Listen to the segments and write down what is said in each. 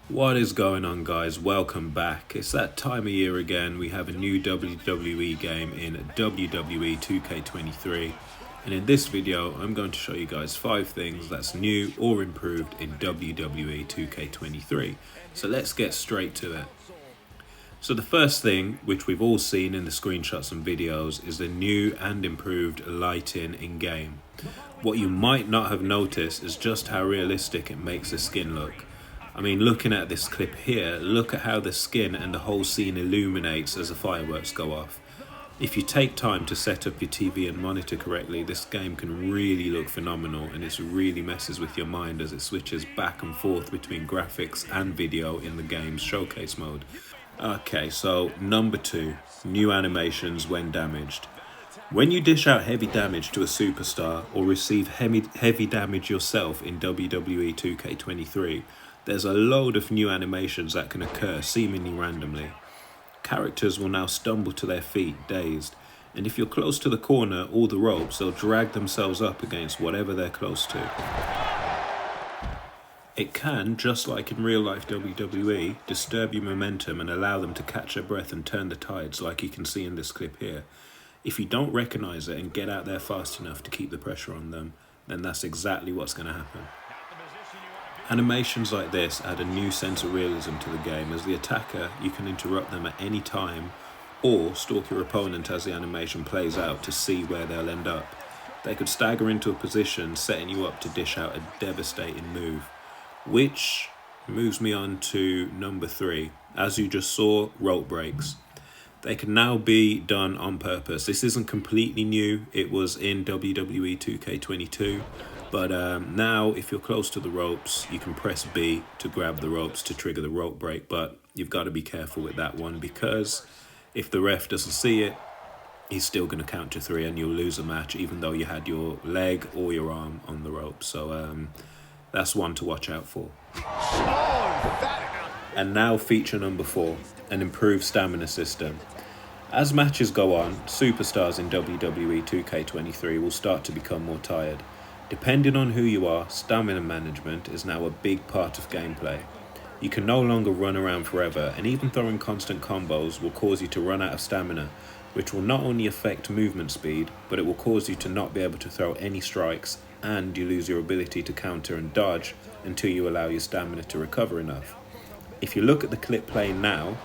What is going on, guys? Welcome back. It's that time of year again. We have a new WWE game in WWE 2K23, and in this video I'm going to show you guys 5 things that's new or improved in WWE 2K23. So let's get straight to it. So the first thing, which we've all seen in the screenshots and videos, is the new and improved lighting in game. What you might not have noticed is just how realistic it makes the skin look. I mean, looking at this clip here, look at how the skin and the whole scene illuminates as the fireworks go off. If you take time to set up your TV and monitor correctly, this game can really look phenomenal, and it really messes with your mind as it switches back and forth between graphics and video in the game's showcase mode. Okay, so number 2, new animations when damaged. When you dish out heavy damage to a superstar or receive heavy damage yourself in WWE 2K23, there's a load of new animations that can occur seemingly randomly. Characters will now stumble to their feet, dazed, and if you're close to the corner or the ropes, they'll drag themselves up against whatever they're close to. It can, just like in real life WWE, disturb your momentum and allow them to catch their breath and turn the tides, like you can see in this clip here. If you don't recognize it and get out there fast enough to keep the pressure on them, then that's exactly what's going to happen. Animations like this add a new sense of realism to the game. As the attacker, you can interrupt them at any time or stalk your opponent as the animation plays out to see where they'll end up. They could stagger into a position, setting you up to dish out a devastating move. Which moves me on to number 3. As you just saw, rope breaks. They can now be done on purpose. This isn't completely new. It was in WWE 2K22. But now, if you're close to the ropes, you can press B to grab the ropes to trigger the rope break. But you've got to be careful with that one, because if the ref doesn't see it, he's still going to count to 3 and you'll lose a match, even though you had your leg or your arm on the rope. So that's one to watch out for. And now feature number 4, an improved stamina system. As matches go on, superstars in WWE 2K23 will start to become more tired. Depending on who you are, stamina management is now a big part of gameplay. You can no longer run around forever, and even throwing constant combos will cause you to run out of stamina, which will not only affect movement speed, but it will cause you to not be able to throw any strikes, and you lose your ability to counter and dodge until you allow your stamina to recover enough. If you look at the clip playing now,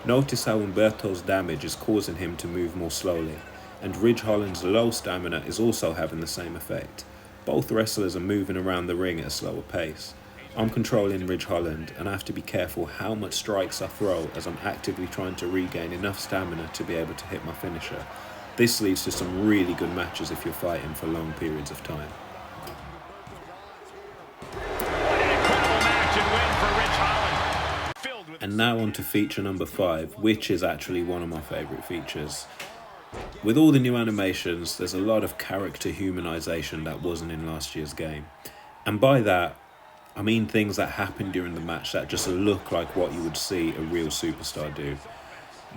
notice how Humberto's damage is causing him to move more slowly, and Ridge Holland's low stamina is also having the same effect. Both wrestlers are moving around the ring at a slower pace. I'm controlling Ridge Holland, and I have to be careful how much strikes I throw as I'm actively trying to regain enough stamina to be able to hit my finisher. This leads to some really good matches if you're fighting for long periods of time. And now on to feature number 5, which is actually one of my favourite features. With all the new animations, there's a lot of character humanisation that wasn't in last year's game. And by that, I mean things that happen during the match that just look like what you would see a real superstar do.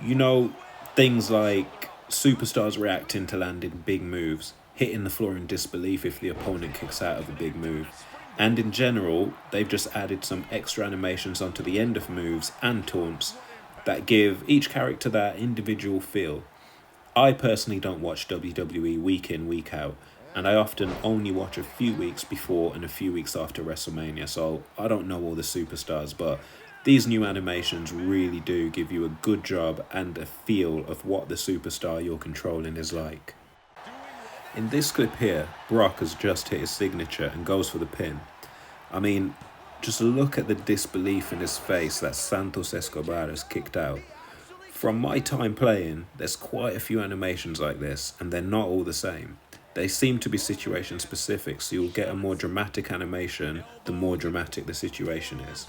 You know, things like superstars reacting to landing big moves, hitting the floor in disbelief if the opponent kicks out of a big move. And in general, they've just added some extra animations onto the end of moves and taunts that give each character that individual feel. I personally don't watch WWE week in, week out, and I often only watch a few weeks before and a few weeks after WrestleMania, so I don't know all the superstars, but these new animations really do give you a good job and a feel of what the superstar you're controlling is like. In this clip here, Brock has just hit his signature and goes for the pin. I mean, just look at the disbelief in his face that Santos Escobar has kicked out. From my time playing, there's quite a few animations like this, and they're not all the same. They seem to be situation specific, so you'll get a more dramatic animation the more dramatic the situation is.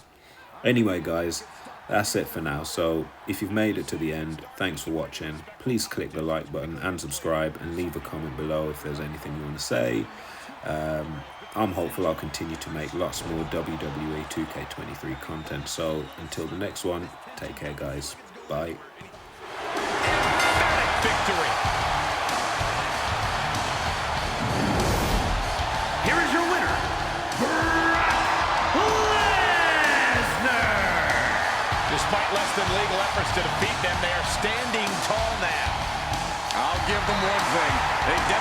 Anyway guys, that's it for now, so if you've made it to the end, thanks for watching. Please click the like button and subscribe, and leave a comment below if there's anything you want to say. I'm hopeful I'll continue to make lots more WWE 2K23 content, so until the next one, take care guys. Bye. Victory. Here is your winner, Brock Lesnar. Despite less than legal efforts to defeat them, they are standing tall now. I'll give them one thing. They definitely